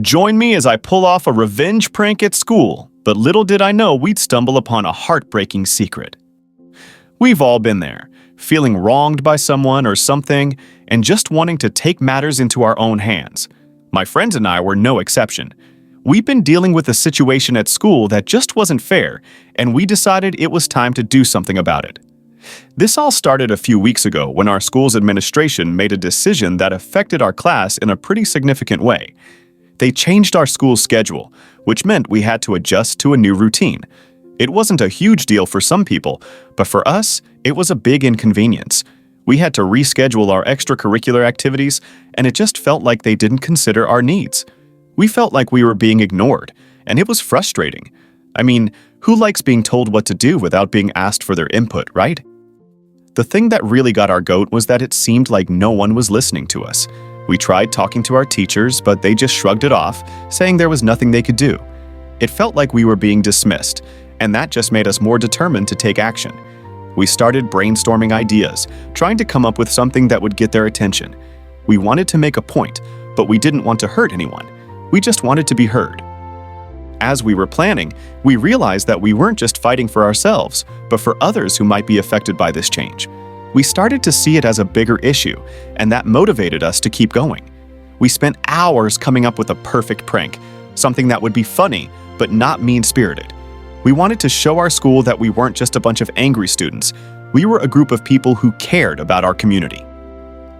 Join me as I pull off a revenge prank at school, but little did I know we'd stumble upon a heartbreaking secret. We've all been there, feeling wronged by someone or something, and just wanting to take matters into our own hands. My friends and I were no exception. We've been dealing with a situation at school that just wasn't fair, and we decided it was time to do something about it. This all started a few weeks ago when our school's administration made a decision that affected our class in a pretty significant way. They changed our school's schedule, which meant we had to adjust to a new routine. It wasn't a huge deal for some people, but for us, it was a big inconvenience. We had to reschedule our extracurricular activities, and it just felt like they didn't consider our needs. We felt like we were being ignored, and it was frustrating. I mean, who likes being told what to do without being asked for their input, right? The thing that really got our goat was that it seemed like no one was listening to us. We tried talking to our teachers, but they just shrugged it off, saying there was nothing they could do. It felt like we were being dismissed, and that just made us more determined to take action. We started brainstorming ideas, trying to come up with something that would get their attention. We wanted to make a point, but we didn't want to hurt anyone. We just wanted to be heard. As we were planning, we realized that we weren't just fighting for ourselves, but for others who might be affected by this change. We started to see it as a bigger issue, and that motivated us to keep going. We spent hours coming up with a perfect prank, something that would be funny, but not mean-spirited. We wanted to show our school that we weren't just a bunch of angry students. We were a group of people who cared about our community.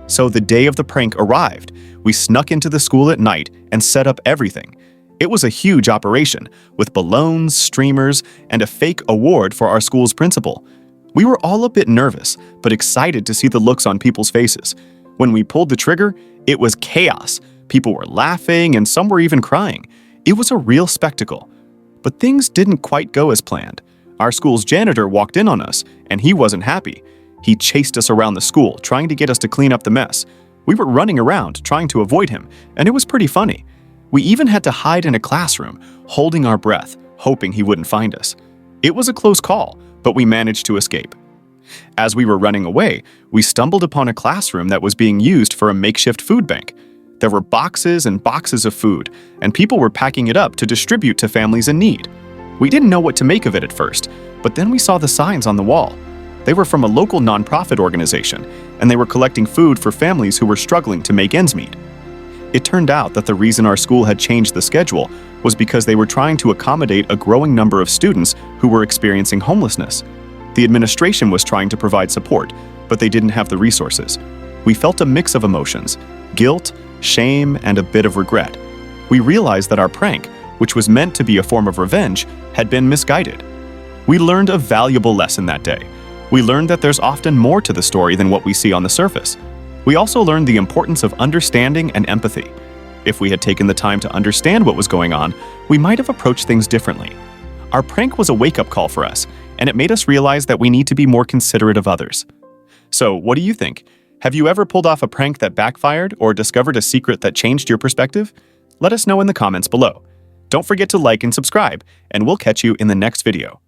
So the day of the prank arrived. We snuck into the school at night and set up everything. It was a huge operation, with balloons, streamers, and a fake award for our school's principal. We were all a bit nervous, but excited to see the looks on people's faces. When we pulled the trigger, it was chaos. People were laughing, and some were even crying. It was a real spectacle. But things didn't quite go as planned. Our school's janitor walked in on us, and he wasn't happy. He chased us around the school, trying to get us to clean up the mess. We were running around, trying to avoid him, and it was pretty funny. We even had to hide in a classroom, holding our breath, hoping he wouldn't find us. It was a close call, but we managed to escape. As we were running away, we stumbled upon a classroom that was being used for a makeshift food bank. There were boxes and boxes of food, and people were packing it up to distribute to families in need. We didn't know what to make of it at first, but then we saw the signs on the wall. They were from a local nonprofit organization, and they were collecting food for families who were struggling to make ends meet. It turned out that the reason our school had changed the schedule was because they were trying to accommodate a growing number of students who were experiencing homelessness. The administration was trying to provide support, but they didn't have the resources. We felt a mix of emotions: guilt, shame, and a bit of regret. We realized that our prank, which was meant to be a form of revenge, had been misguided. We learned a valuable lesson that day. We learned that there's often more to the story than what we see on the surface. We also learned the importance of understanding and empathy. If we had taken the time to understand what was going on, we might have approached things differently. Our prank was a wake-up call for us, and it made us realize that we need to be more considerate of others. So, what do you think? Have you ever pulled off a prank that backfired or discovered a secret that changed your perspective? Let us know in the comments below. Don't forget to like and subscribe, and we'll catch you in the next video.